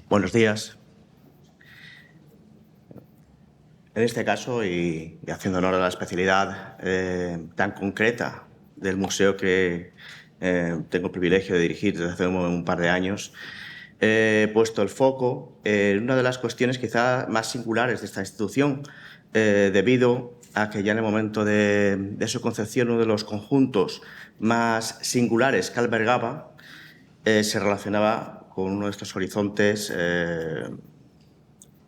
Buenos días. En este caso, y haciendo honor a la especialidad tan concreta del museo que tengo el privilegio de dirigir desde hace un par de años, he puesto el foco en una de las cuestiones quizá más singulares de esta institución, debido a que ya en el momento de su concepción uno de los conjuntos más singulares que albergaba se relacionaba con uno de estos horizontes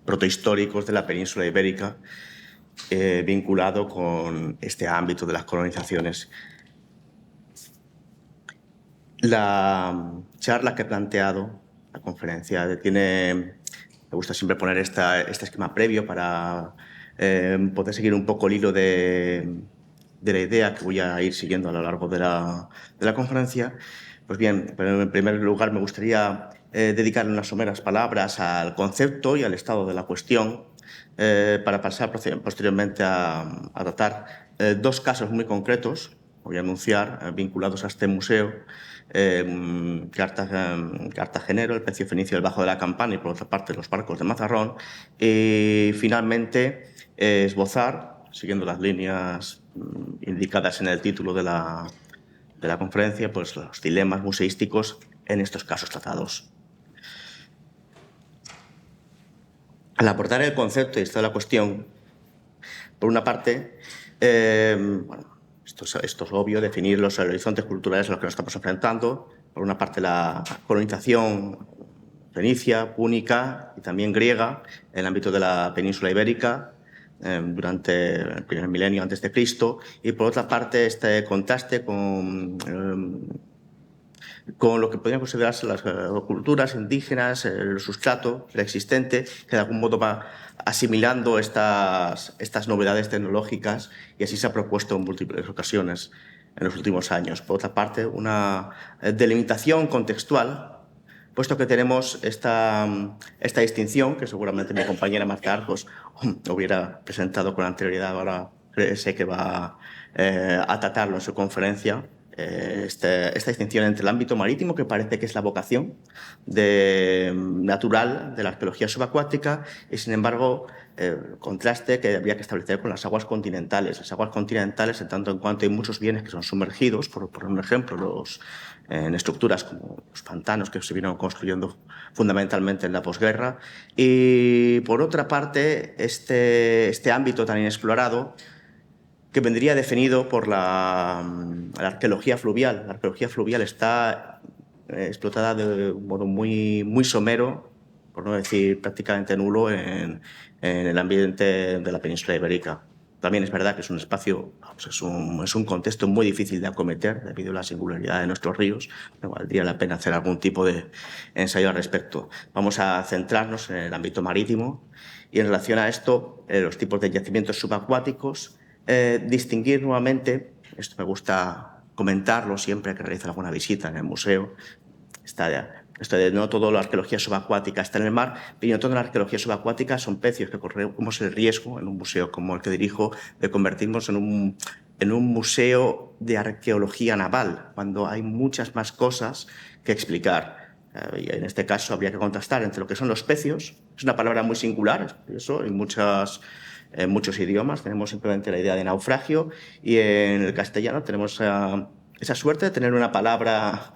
protohistóricos de la península ibérica, vinculado con este ámbito de las colonizaciones. La charla que he planteado, la conferencia, me gusta siempre poner este esquema previo para poder seguir un poco el hilo de la idea que voy a ir siguiendo a lo largo de la conferencia. Pues bien, en primer lugar me gustaría dedicar unas someras palabras al concepto y al estado de la cuestión, para pasar posteriormente a tratar dos casos muy concretos, voy a anunciar, vinculados a este museo, Cartagenero, el Pecio Fenicio del Bajo de la Campana y, por otra parte, los barcos de Mazarrón. Y, finalmente, esbozar, siguiendo las líneas indicadas en el título de la conferencia, pues los dilemas museísticos en estos casos tratados. Al abordar el concepto y esta la cuestión, por una parte, esto es obvio, definir los horizontes culturales a los que nos estamos enfrentando. Por una parte, la colonización fenicia, púnica y también griega en el ámbito de la península ibérica durante el primer milenio antes de Cristo, y por otra parte este contraste con lo que podrían considerarse las culturas indígenas, el sustrato preexistente, que de algún modo va asimilando estas novedades tecnológicas, y así se ha propuesto en múltiples ocasiones en los últimos años. Por otra parte, una delimitación contextual, puesto que tenemos esta distinción, que seguramente mi compañera Marta Arcos hubiera presentado con anterioridad, ahora sé que va a tratarlo en su conferencia, esta distinción entre el ámbito marítimo, que parece que es la vocación natural de la arqueología subacuática, y, sin embargo, el contraste que habría que establecer con las aguas continentales. Las aguas continentales, en tanto en cuanto hay muchos bienes que son sumergidos, por un ejemplo, en estructuras como los pantanos que se vinieron construyendo fundamentalmente en la posguerra, y, por otra parte, este ámbito tan inexplorado, que vendría definido por la arqueología fluvial. La arqueología fluvial está explotada de un modo muy, muy somero, por no decir prácticamente nulo, en el ambiente de la península ibérica. También es verdad que es un espacio, pues es un contexto muy difícil de acometer debido a la singularidad de nuestros ríos. Me valdría la pena hacer algún tipo de ensayo al respecto. Vamos a centrarnos en el ámbito marítimo y, en relación a esto, los tipos de yacimientos subacuáticos. Distinguir nuevamente, esto me gusta comentarlo siempre que realizo alguna visita en el museo, no toda la arqueología subacuática está en el mar, pero no toda la arqueología subacuática son pecios, que corremos el riesgo en un museo como el que dirijo de convertirnos en un museo de arqueología naval, cuando hay muchas más cosas que explicar. Y en este caso habría que contrastar entre lo que son los pecios. Es una palabra muy singular, eso en muchos idiomas tenemos simplemente la idea de naufragio, y en el castellano tenemos esa suerte de tener una palabra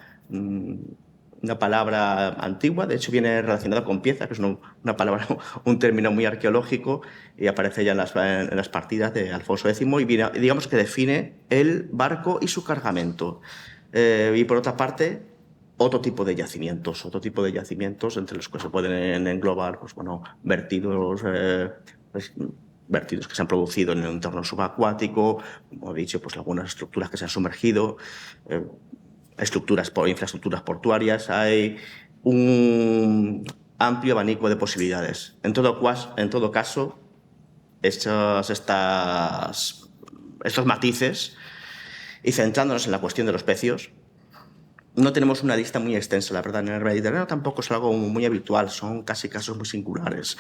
antigua, de hecho viene relacionada con pieza, que es una palabra, un término muy arqueológico, y aparece ya en las partidas de Alfonso X, y digamos que define el barco y su cargamento. Y, por otra parte, otro tipo de yacimientos, entre los que se pueden englobar vertidos que se han producido en el entorno subacuático, como he dicho, pues algunas estructuras que se han sumergido, infraestructuras portuarias. Hay un amplio abanico de posibilidades. En todo caso, estos matices, y centrándonos en la cuestión de los pecios, no tenemos una lista muy extensa, la verdad. En el Mediterráneo tampoco es algo muy habitual, son casi casos muy singulares.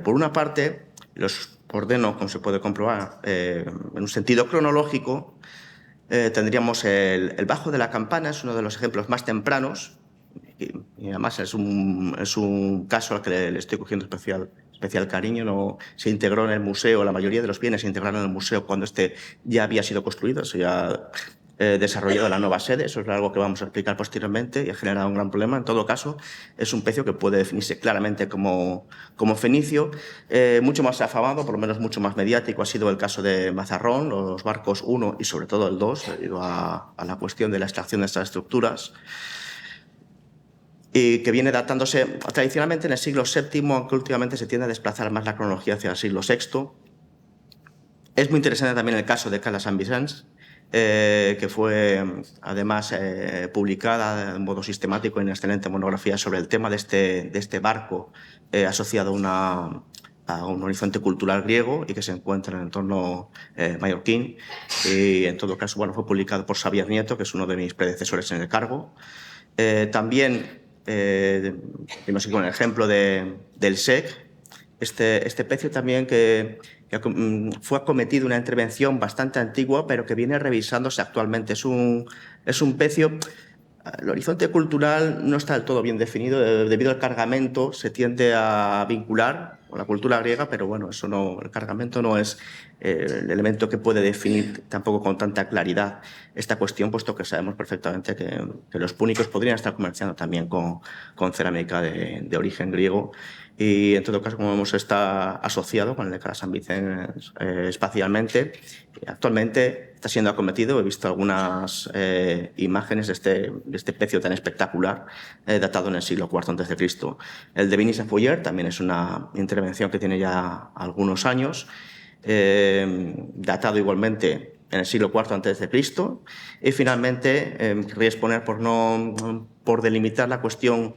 Por una parte, los ordeno, como se puede comprobar, en un sentido cronológico. Tendríamos el Bajo de la Campana, es uno de los ejemplos más tempranos, y además es un caso al que le estoy cogiendo especial cariño. No, se integró en el museo, la mayoría de los bienes se integraron en el museo cuando este ya había sido construido, se ya desarrollado la nueva sede. Eso es algo que vamos a explicar posteriormente y ha generado un gran problema. En todo caso, es un pecio que puede definirse claramente como fenicio. Mucho más afamado, por lo menos mucho más mediático, ha sido el caso de Mazarrón, los barcos 1 y sobre todo el 2, debido a la cuestión de la extracción de estas estructuras, y que viene datándose tradicionalmente en el siglo VII, aunque últimamente se tiende a desplazar más la cronología hacia el siglo VI. Es muy interesante también el caso de Cala Sant Vicenç, que fue además publicada de modo sistemático en una excelente monografía sobre el tema de este barco asociado a un horizonte cultural griego y que se encuentra en el entorno mallorquín. Y en todo caso, bueno, fue publicado por Xavier Nieto, que es uno de mis predecesores en el cargo. También, tenemos aquí un ejemplo del SEC, este pecio también que fue acometido una intervención bastante antigua, pero que viene revisándose actualmente. Es un pecio. El horizonte cultural no está del todo bien definido. Debido al cargamento se tiende a vincular con la cultura griega, pero bueno, eso no, el cargamento no es el elemento que puede definir tampoco con tanta claridad esta cuestión, puesto que sabemos perfectamente que los púnicos podrían estar comerciando también con cerámica de origen griego. Y en todo caso, como vemos, está asociado con el de Cala Sant Vicenç espacialmente. Actualmente está siendo acometido. He visto algunas imágenes de este pecio tan espectacular, datado en el siglo IV a.C. El de Vinis a Fuller también es una intervención que tiene ya algunos años, datado igualmente en el siglo IV a.C. Y finalmente, querría exponer, por delimitar la cuestión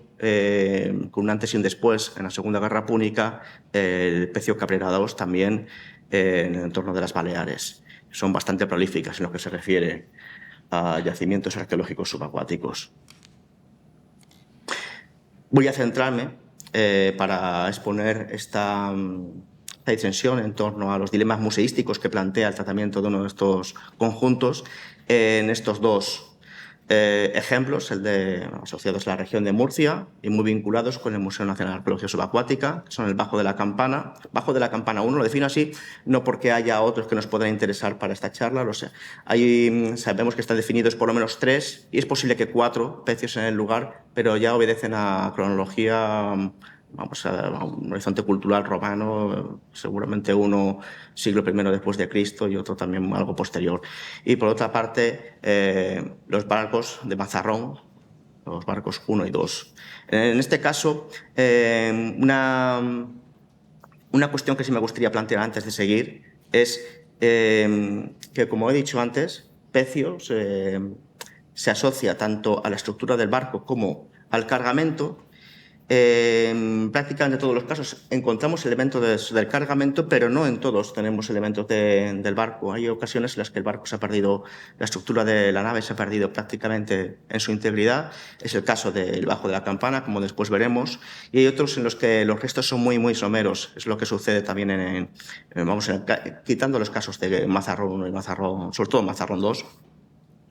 con un antes y un después en la Segunda Guerra Púnica, el pecio Cabrera II también en el entorno de las Baleares. Son bastante prolíficas en lo que se refiere a yacimientos arqueológicos subacuáticos. Voy a centrarme para exponer esta disensión en torno a los dilemas museísticos que plantea el tratamiento de uno de estos conjuntos en estos dos ejemplos, asociados a la región de Murcia y muy vinculados con el Museo Nacional de Arqueología Subacuática, que son el Bajo de la Campana. Bajo de la Campana 1 lo defino así, no porque haya otros que nos podrán interesar para esta charla. Sabemos que están definidos por lo menos 3 y es posible que 4 pecios en el lugar, pero ya obedecen a cronología, vamos a un horizonte cultural romano, seguramente uno siglo I después de Cristo y otro también algo posterior. Y por otra parte, los barcos de Mazarrón, los barcos 1 y 2. En este caso, una cuestión que sí me gustaría plantear antes de seguir es que, como he dicho antes, pecio se asocia tanto a la estructura del barco como al cargamento. Prácticamente en todos los casos encontramos elementos del cargamento, pero no en todos tenemos elementos del barco. Hay ocasiones en las que el barco se ha perdido, la estructura de la nave se ha perdido prácticamente en su integridad. Es el caso del Bajo de la Campana, como después veremos, y hay otros en los que los restos son muy someros. Es lo que sucede también quitando los casos de Mazarrón 1 y Mazarrón, sobre todo Mazarrón 2.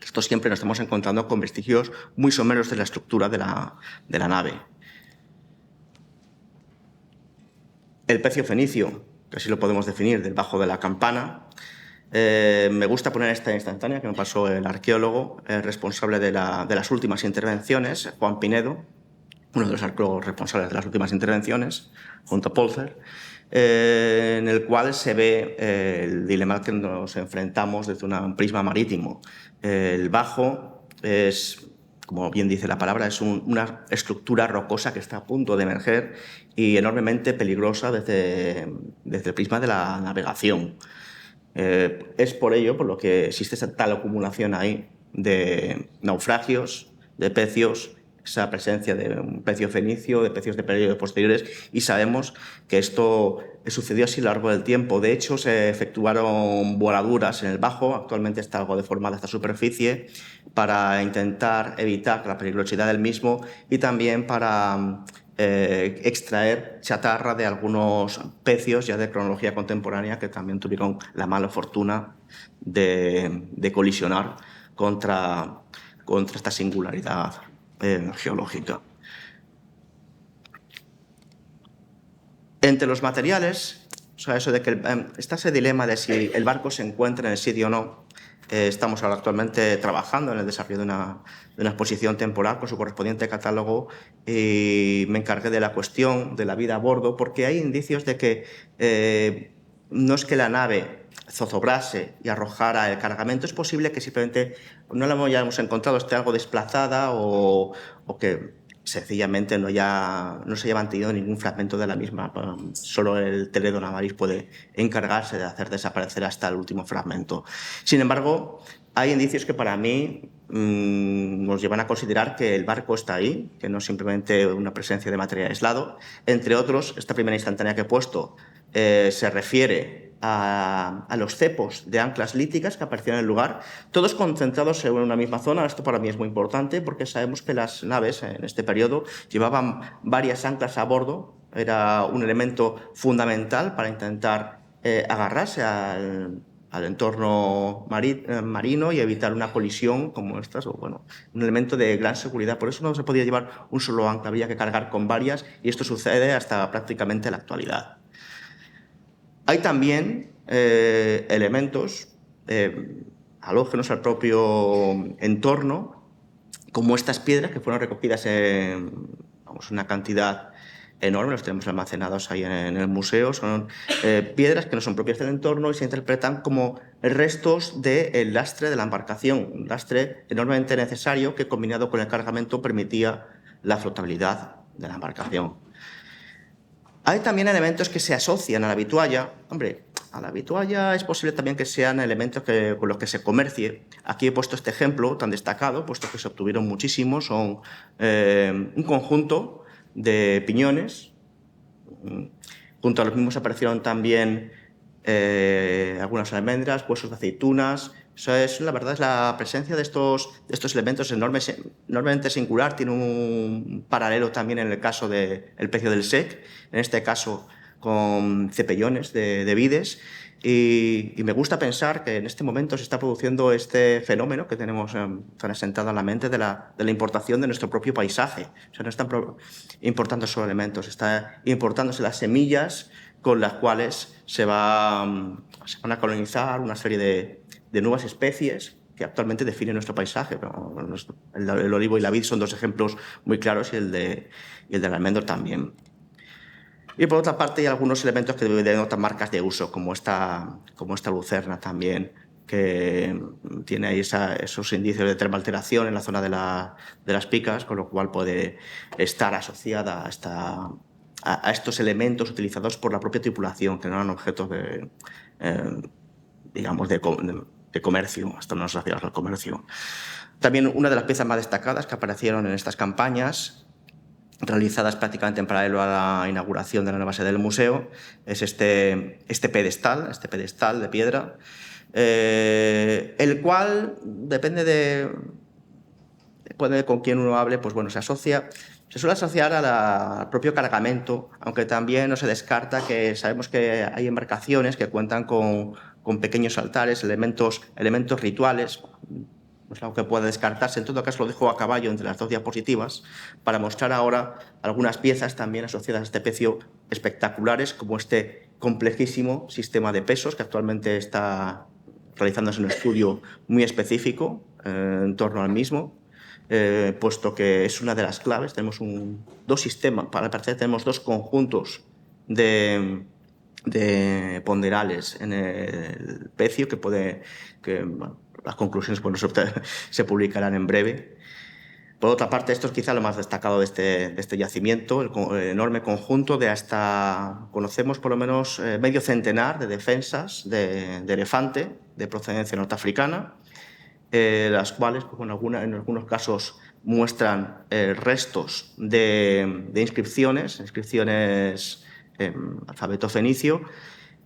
Esto siempre nos estamos encontrando con vestigios muy someros de la estructura de la nave. El pecio fenicio, que así lo podemos definir, del Bajo de la Campana. Me gusta poner esta instantánea que me pasó el arqueólogo responsable de las últimas intervenciones, Juan Pinedo, uno de los arqueólogos responsables de las últimas intervenciones, junto a Polzer, en el cual se ve el dilema al que nos enfrentamos desde un prisma marítimo. El Bajo es, como bien dice la palabra, es una estructura rocosa que está a punto de emerger y enormemente peligrosa desde el prisma de la navegación. Es por ello por lo que existe esa tal acumulación ahí de naufragios, de pecios, esa presencia de un pecio fenicio, de pecios de periodos posteriores, y sabemos que esto sucedió así a lo largo del tiempo. De hecho, se efectuaron voladuras en el Bajo, actualmente está algo deformada esta superficie, para intentar evitar la peligrosidad del mismo y también para extraer chatarra de algunos pecios ya de cronología contemporánea que también tuvieron la mala fortuna de colisionar contra esta singularidad geológica. Entre los materiales, o sea, eso de que está ese dilema de si el barco se encuentra en el sitio o no. Estamos ahora actualmente trabajando en el desarrollo de una exposición temporal con su correspondiente catálogo y me encargué de la cuestión de la vida a bordo porque hay indicios de que no es que la nave zozobrase y arrojara el cargamento, es posible que simplemente no la hayamos encontrado, esté algo desplazada o que sencillamente no se haya mantenido ningún fragmento de la misma. Solo el Teledo Navaris puede encargarse de hacer desaparecer hasta el último fragmento. Sin embargo, hay indicios que para mí nos llevan a considerar que el barco está ahí, que no es simplemente una presencia de material aislado. Entre otros, esta primera instantánea que he puesto se refiere a los cepos de anclas líticas que aparecían en el lugar, todos concentrados en una misma zona. Esto para mí es muy importante porque sabemos que las naves en este periodo llevaban varias anclas a bordo. Era un elemento fundamental para intentar agarrarse al entorno marino y evitar una colisión como estas, o bueno, un elemento de gran seguridad. Por eso no se podía llevar un solo ancla, había que cargar con varias y esto sucede hasta prácticamente la actualidad. Hay también elementos halógenos al propio entorno, como estas piedras que fueron recogidas en una cantidad enorme, los tenemos almacenados ahí en el museo. Son piedras que no son propias del entorno y se interpretan como restos del lastre de la embarcación, un lastre enormemente necesario que, combinado con el cargamento, permitía la flotabilidad de la embarcación. Hay también elementos que se asocian a la vitualla. Hombre, a la vitualla es posible también que sean elementos con los que se comercie. Aquí he puesto este ejemplo tan destacado, puesto que se obtuvieron muchísimos. Son un conjunto de piñones. Junto a los mismos aparecieron también algunas almendras, huesos de aceitunas. La verdad es la presencia de estos elementos enormemente singular. Tiene un paralelo también en el caso del pecio del Sec, en este caso con cepellones de vides. Y me gusta pensar que en este momento se está produciendo este fenómeno que tenemos tan asentado en la mente de la importación de nuestro propio paisaje. O sea, no están importando solo elementos, está importándose las semillas con las cuales se van a colonizar una serie de nuevas especies que actualmente definen nuestro paisaje. El olivo y la vid son dos ejemplos muy claros y el del almendro también. Y por otra parte hay algunos elementos que denotan marcas de uso, como esta lucerna también, que tiene ahí esos indicios de termoalteración en la zona de las picas, con lo cual puede estar asociada a estos elementos utilizados por la propia tripulación, que no eran objetos de comercio, hasta no asociados al comercio. También una de las piezas más destacadas que aparecieron en estas campañas, realizadas prácticamente en paralelo a la inauguración de la nueva sede del museo, es este pedestal de piedra, el cual, depende con quién uno hable, pues bueno, se suele asociar al propio cargamento, aunque también no se descarta que sabemos que hay embarcaciones que cuentan con pequeños altares, elementos rituales. No es algo que pueda descartarse. En todo caso, lo dejo a caballo entre las dos diapositivas para mostrar ahora algunas piezas también asociadas a este pecio espectaculares, como este complejísimo sistema de pesos que actualmente está realizándose un estudio muy específico en torno al mismo, puesto que es una de las claves. Tenemos dos sistemas, para parecer tenemos dos conjuntos de ponderales en el pecio las conclusiones se publicarán en breve. Por otra parte, esto es quizá lo más destacado de este yacimiento, el enorme conjunto de conocemos por lo menos medio centenar de defensas de elefante de procedencia norteafricana, las cuales en algunos casos muestran restos de inscripciones en alfabeto fenicio,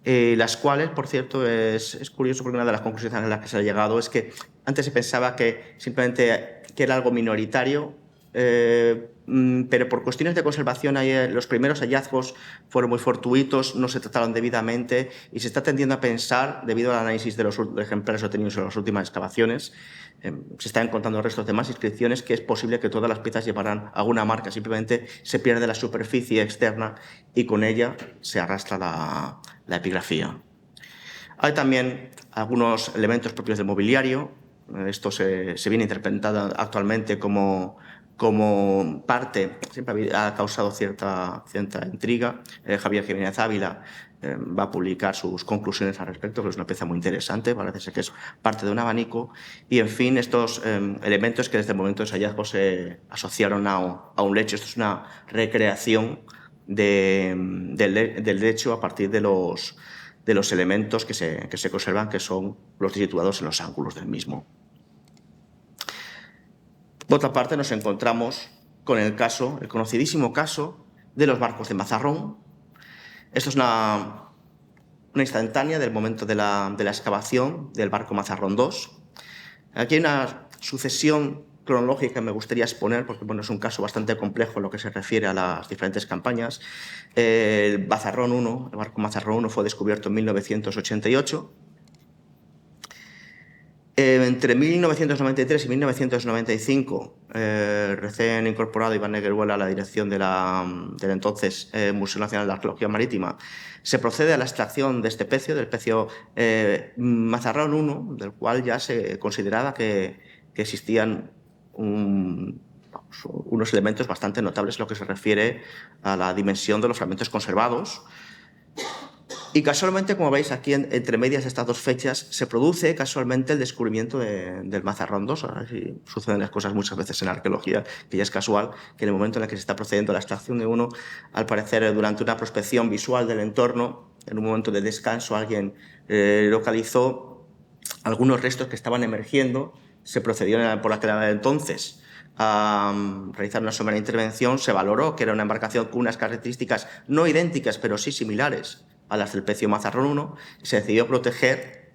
las cuales, por cierto, es curioso porque una de las conclusiones a las que se ha llegado es que antes se pensaba que simplemente que era algo minoritario pero por cuestiones de conservación los primeros hallazgos fueron muy fortuitos, no se trataron debidamente y se está tendiendo a pensar, debido al análisis de los ejemplares obtenidos en las últimas excavaciones, se están encontrando restos de más inscripciones, que es posible que todas las piezas llevaran alguna marca, simplemente se pierde la superficie externa y con ella se arrastra la epigrafía. Hay también algunos elementos propios del mobiliario. Esto se viene interpretado actualmente como siempre ha causado cierta intriga. Javier Jiménez Ávila va a publicar sus conclusiones al respecto, que es una pieza muy interesante, parece ser que es parte de un abanico. Y, en fin, estos elementos que desde el momento de los hallazgos se asociaron a un lecho. Esto es una recreación del lecho a partir de los elementos que se conservan, que son los situados en los ángulos del mismo. Por otra parte, nos encontramos con el conocidísimo caso de los barcos de Mazarrón. Esto es una instantánea del momento de la excavación del barco Mazarrón II. Aquí hay una sucesión cronológica que me gustaría exponer, porque es un caso bastante complejo en lo que se refiere a las diferentes campañas. El barco Mazarrón I fue descubierto en 1988. Entre 1993 y 1995, recién incorporado Iván Negueruela a la dirección del entonces Museo Nacional de Arqueología Marítima, se procede a la extracción de este pecio, del pecio Mazarrón I, del cual ya se consideraba que existían unos elementos bastante notables en lo que se refiere a la dimensión de los fragmentos conservados. Y casualmente, como veis aquí, entre medias de estas dos fechas, se produce casualmente el descubrimiento del Mazarrón II. Así suceden las cosas muchas veces en arqueología, que ya es casual que en el momento en el que se está procediendo a la extracción de uno, al parecer durante una prospección visual del entorno, en un momento de descanso, alguien localizó algunos restos que estaban emergiendo. Se procedió por aquel entonces a realizar una somera intervención. Se valoró que era una embarcación con unas características no idénticas, pero sí similares a las del pecio Mazarrón I, se decidió proteger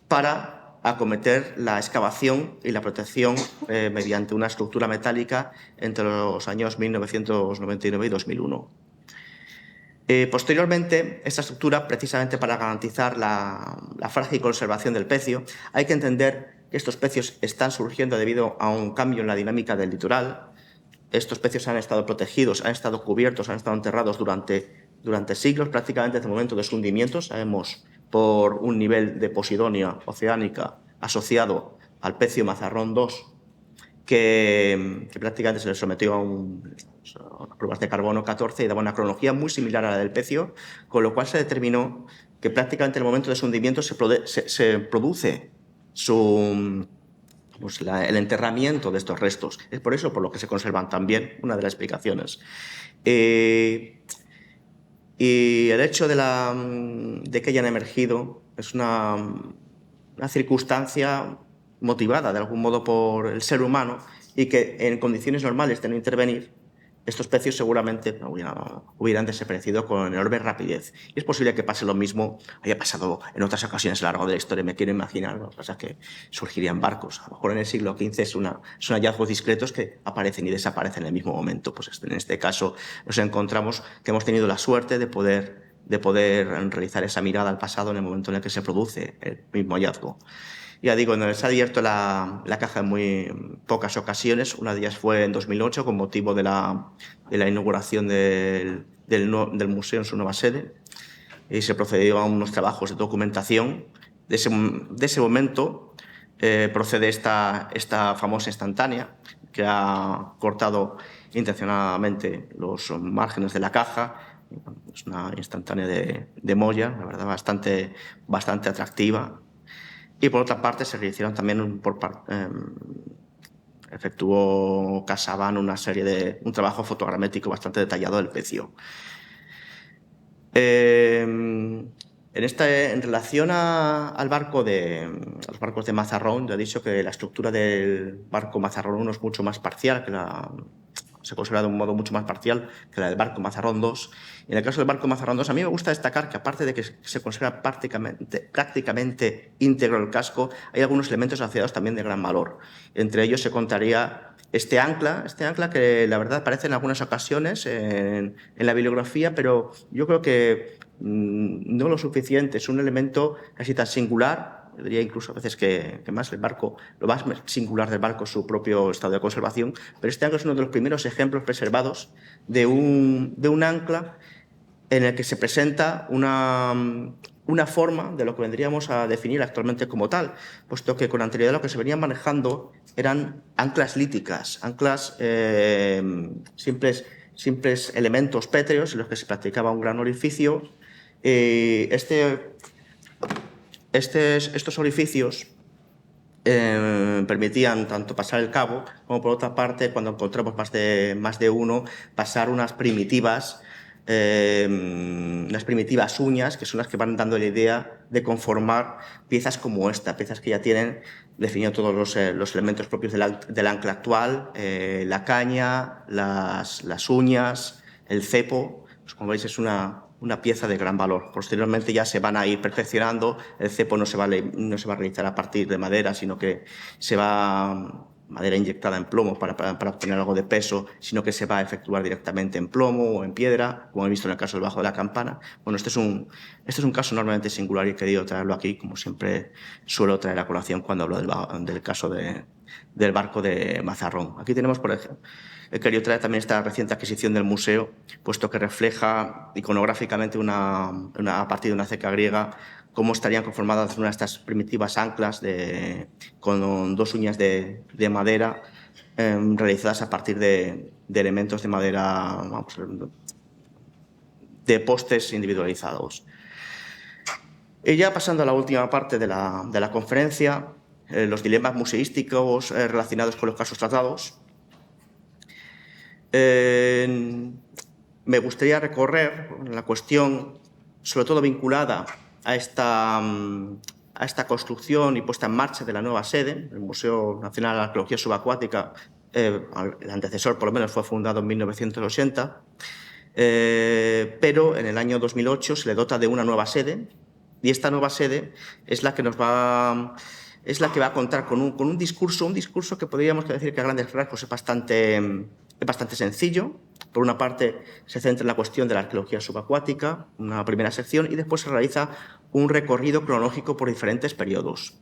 para acometer la excavación y la protección mediante una estructura metálica entre los años 1999 y 2001. Posteriormente, esta estructura, precisamente para garantizar la frágil conservación del pecio, hay que entender que estos pecios están surgiendo debido a un cambio en la dinámica del litoral. Estos pecios han estado protegidos, han estado cubiertos, han estado enterrados durante siglos, prácticamente desde el momento de su hundimiento. Sabemos por un nivel de posidonia oceánica asociado al pecio Mazarrón II, que prácticamente se le sometió a pruebas de carbono 14 y daba una cronología muy similar a la del pecio, con lo cual se determinó que prácticamente en el momento de su hundimiento se produce el enterramiento de estos restos. Es por eso por lo que se conservan también, una de las explicaciones. Y el hecho de que hayan emergido es una circunstancia motivada de algún modo por el ser humano, y que en condiciones normales de no intervenir, estos pecios seguramente hubieran desaparecido con enorme rapidez. Y es posible que pase lo mismo, haya pasado en otras ocasiones a lo largo de la historia. Me quiero imaginar, ¿no? O sea, que surgirían barcos. A lo mejor en el siglo XV son hallazgos discretos que aparecen y desaparecen en el mismo momento. Pues en este caso nos encontramos que hemos tenido la suerte de poder realizar esa mirada al pasado en el momento en el que se produce el mismo hallazgo. Ya digo, se ha abierto la caja en muy pocas ocasiones. Una de ellas fue en 2008, con motivo de la inauguración del museo en su nueva sede, y se procedió a unos trabajos de documentación. De ese momento procede esta famosa instantánea, que ha cortado intencionadamente los márgenes de la caja. Es una instantánea de Moya, la verdad, bastante atractiva. Y por otra parte se realizaron también efectuó Casaban un trabajo fotogramétrico bastante detallado del pecio. En relación a los barcos de Mazarrón, ya he dicho que la estructura del barco Mazarrón I es mucho más parcial, se conserva de un modo mucho más parcial que la del barco Mazarrón II. Y en el caso del barco Mazarrón II, a mí me gusta destacar que, aparte de que se conserva prácticamente íntegro el casco, hay algunos elementos asociados también de gran valor. Entre ellos se contaría este ancla que la verdad aparece en algunas ocasiones en la bibliografía, pero yo creo que no lo suficiente. Es un elemento casi tan singular, yo diría incluso a veces que más el barco, lo más singular del barco es su propio estado de conservación, pero este ancla es uno de los primeros ejemplos preservados de un ancla en el que se presenta una forma de lo que vendríamos a definir actualmente como tal, puesto que con anterioridad lo que se venía manejando eran anclas líticas, anclas simples elementos pétreos en los que se practicaba un gran orificio. Estos orificios permitían tanto pasar el cabo como, por otra parte, cuando encontramos más de uno, pasar unas primitivas uñas, que son las que van dando la idea de conformar piezas como esta, piezas que ya tienen definido todos los elementos propios del ancla actual, la caña, las uñas, el cepo. Pues, como veis, es una pieza de gran valor. Posteriormente ya se van a ir perfeccionando. El cepo no se va a realizar a partir de madera, sino que se va madera inyectada en plomo para obtener algo de peso, sino que se va a efectuar directamente en plomo o en piedra, como he visto en el caso del bajo de la campana. Bueno, este es un caso enormemente singular y he querido traerlo aquí, como siempre suelo traer a colación cuando hablo del caso del barco de Mazarrón. Aquí tenemos, por ejemplo, he querido traer también esta reciente adquisición del museo, puesto que refleja iconográficamente a partir de una ceca griega cómo estarían conformadas una de estas primitivas anclas con dos uñas de madera realizadas a partir de elementos de madera, de postes individualizados. Y ya pasando a la última parte de la conferencia, los dilemas museísticos relacionados con los casos tratados. Me gustaría recorrer la cuestión, sobre todo vinculada a esta construcción y puesta en marcha de la nueva sede, el Museo Nacional de Arqueología Subacuática. El antecesor, por lo menos, fue fundado en 1980, pero en el año 2008 se le dota de una nueva sede, y esta nueva sede es la que va a contar con un discurso que podríamos decir que a grandes rasgos es bastante sencillo. Por una parte, se centra en la cuestión de la arqueología subacuática, una primera sección, y después se realiza un recorrido cronológico por diferentes periodos.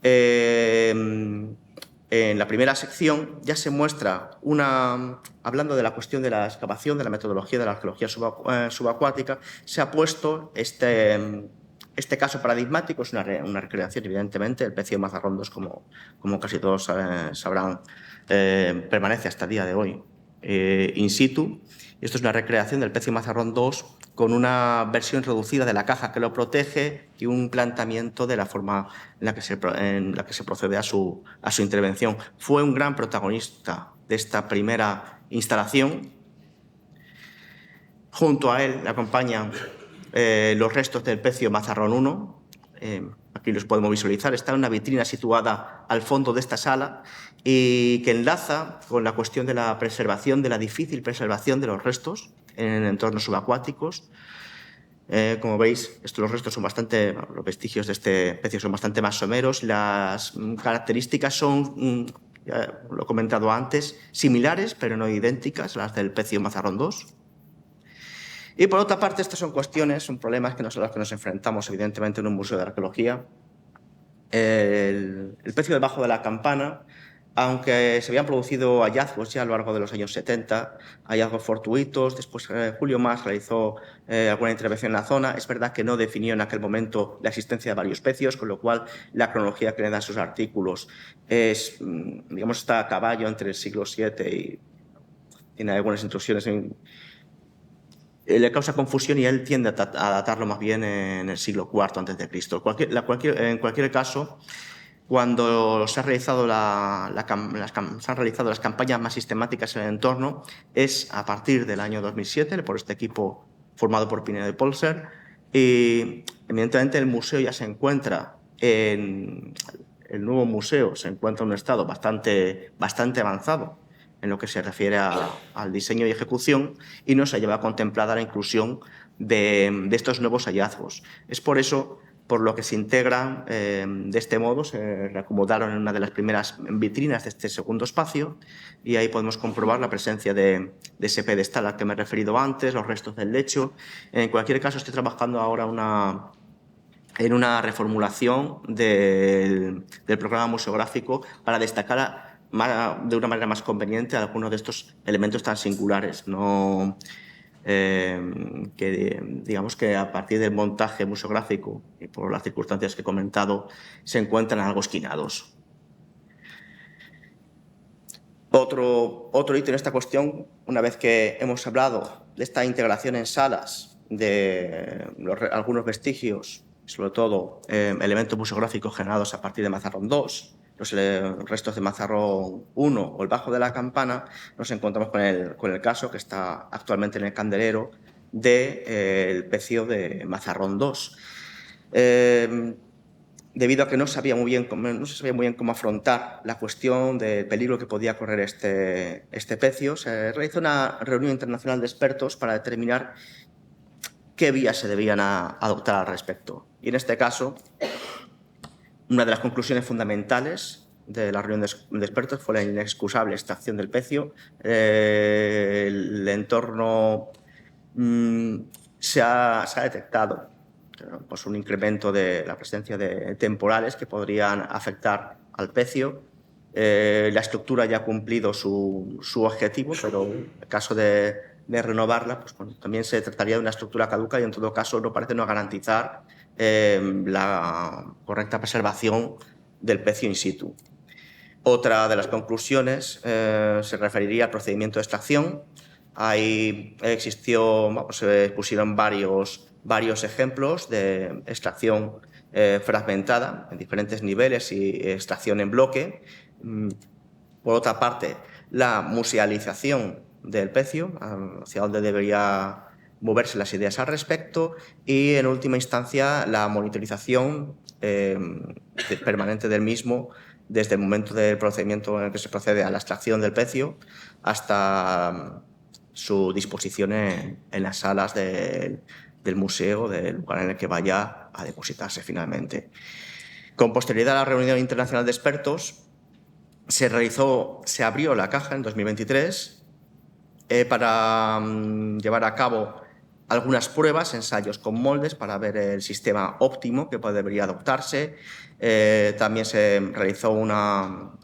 En la primera sección ya se muestra hablando de la cuestión de la excavación, de la metodología de la arqueología subacuática, se ha puesto este caso paradigmático. Es una recreación, evidentemente. El pecio de Mazarrón II, como casi todos sabrán, permanece hasta el día de hoy in situ. Esto es una recreación del pecio Mazarrón II con una versión reducida de la caja que lo protege y un planteamiento de la forma en la que se procede a su intervención. Fue un gran protagonista de esta primera instalación. Junto a él le acompañan los restos del pecio Mazarrón I. Aquí los podemos visualizar. Está en una vitrina situada al fondo de esta sala y que enlaza con la cuestión de la preservación, de la difícil preservación de los restos en entornos subacuáticos. Como veis, los restos son los vestigios de este pecio son bastante más someros. Las características son, ya lo he comentado antes, similares, pero no idénticas a las del pecio Mazarrón II. Y por otra parte, estas son problemas a los que nos enfrentamos, evidentemente, en un museo de arqueología. El pecio debajo de la campana, aunque se habían producido hallazgos ya a lo largo de los años 70, hallazgos fortuitos. Después Julio Mas realizó alguna intervención en la zona. Es verdad que no definió en aquel momento la existencia de varios pecios, con lo cual la cronología que le dan sus artículos está a caballo entre el siglo VII y tiene algunas intrusiones le causa confusión y él tiende a datarlo más bien en el siglo IV a.C. En cualquier caso, cuando se han realizado las campañas más sistemáticas en el entorno, es a partir del año 2007, por este equipo formado por Pinedo y Polser, y evidentemente el museo ya se encuentra el nuevo museo se encuentra en un estado bastante avanzado en lo que se refiere al diseño y ejecución, y no se lleva contemplada la inclusión de estos nuevos hallazgos. Es por eso por lo que se integran de este modo, se reacomodaron en una de las primeras vitrinas de este segundo espacio y ahí podemos comprobar la presencia de ese pedestal al que me he referido antes, los restos del lecho. En cualquier caso, estoy trabajando ahora en una reformulación del programa museográfico para destacar de una manera más conveniente algunos de estos elementos tan singulares, ¿no? Que digamos que a partir del montaje museográfico y por las circunstancias que he comentado se encuentran algo esquinados. Otro hito en esta cuestión, una vez que hemos hablado de esta integración en salas de algunos vestigios, sobre todo elementos museográficos generados a partir de Mazarrón II, los restos de Mazarrón I o el Bajo de la Campana, nos encontramos con el caso que está actualmente en el candelero del pecio de Mazarrón II. Debido a que no se sabía muy bien cómo afrontar la cuestión del peligro que podía correr este pecio, se realizó una reunión internacional de expertos para determinar qué vías se debían adoptar al respecto. Y en este caso, una de las conclusiones fundamentales de la reunión de expertos fue la inexcusable extracción del pecio. El entorno se ha detectado pues un incremento de la presencia de temporales que podrían afectar al pecio. La estructura ya ha cumplido su objetivo, pero en el caso de renovarla, pues, bueno, también se trataría de una estructura caduca y en todo caso no parece no garantizar la correcta preservación del pecio in situ. Otra de las conclusiones se referiría al procedimiento de extracción. Ahí se pusieron varios ejemplos de extracción fragmentada en diferentes niveles y extracción en bloque. Por otra parte, la musealización del pecio, hacia dónde debería moverse las ideas al respecto, y en última instancia la monitorización permanente del mismo desde el momento del procedimiento en el que se procede a la extracción del pecio hasta su disposición en las salas del museo, del lugar en el que vaya a depositarse finalmente. Con posterioridad a la reunión internacional de expertos, se abrió la caja en 2023 para llevar a cabo algunas pruebas, ensayos con moldes para ver el sistema óptimo que debería adoptarse. También se realizaron unos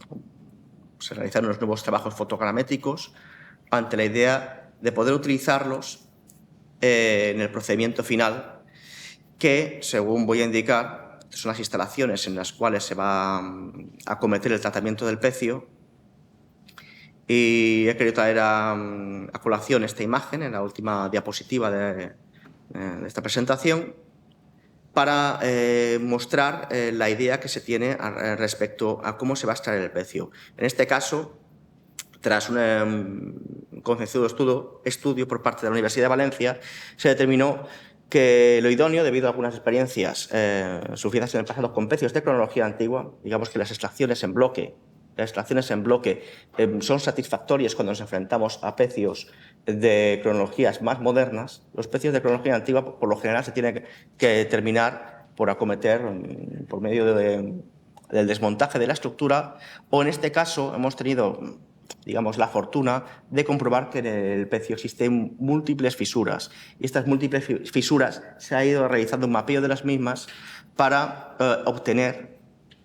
nuevos trabajos fotogramétricos ante la idea de poder utilizarlos en el procedimiento final, que, según voy a indicar, son las instalaciones en las cuales se va a acometer el tratamiento del pecio. Y he querido traer a colación esta imagen en la última diapositiva de esta presentación para mostrar la idea que se tiene respecto a cómo se va a extraer el pecio. En este caso, tras un concienzudo estudio por parte de la Universidad de Valencia, se determinó que lo idóneo, debido a algunas experiencias sufridas en el pasado con pecios de cronología antigua, digamos que las extracciones en bloque son satisfactorias cuando nos enfrentamos a pecios de cronologías más modernas. Los pecios de cronología antigua, por lo general, se tienen que terminar por acometer por medio del desmontaje de la estructura, o en este caso hemos tenido, digamos, la fortuna de comprobar que en el pecio existen múltiples fisuras. Y estas múltiples fisuras se ha ido realizando un mapeo de las mismas para obtener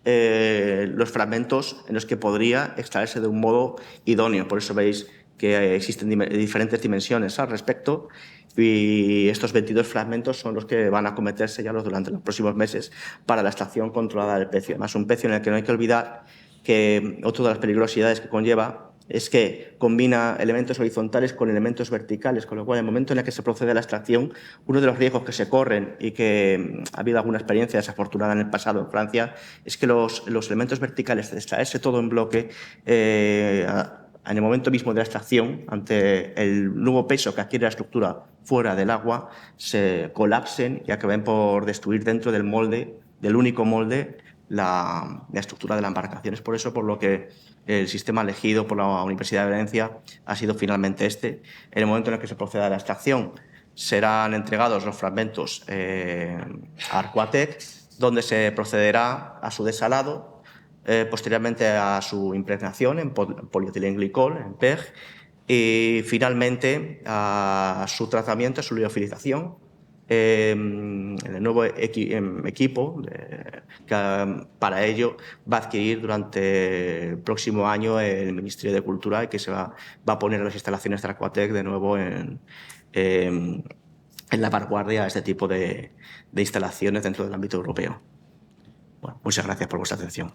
los fragmentos en los que podría extraerse de un modo idóneo. Por eso veis que existen diferentes dimensiones al respecto, y estos 22 fragmentos son los que van a acometerse ya durante los próximos meses para la extracción controlada del pecio. Además, un pecio en el que no hay que olvidar que otra de las peligrosidades que conlleva es que combina elementos horizontales con elementos verticales, con lo cual en el momento en el que se procede a la extracción, uno de los riesgos que se corren y que ha habido alguna experiencia desafortunada en el pasado en Francia es que los elementos verticales, de extraerse todo en bloque, en el momento mismo de la extracción, ante el nuevo peso que adquiere la estructura fuera del agua, se colapsen y acaben por destruir dentro del molde, del único molde, la estructura de la embarcación. Es por eso por lo que el sistema elegido por la Universidad de Valencia ha sido finalmente este. En el momento en el que se proceda a la extracción, serán entregados los fragmentos a Arquatec donde se procederá a su desalado, posteriormente a su impregnación en polietilenglicol, en PEG, y finalmente a su tratamiento, a su liofilización, en el nuevo equipo que para ello va a adquirir durante el próximo año el Ministerio de Cultura y que se va a poner las instalaciones de Aquatec de nuevo en la vanguardia a este tipo de instalaciones dentro del ámbito europeo. Bueno, muchas gracias por vuestra atención.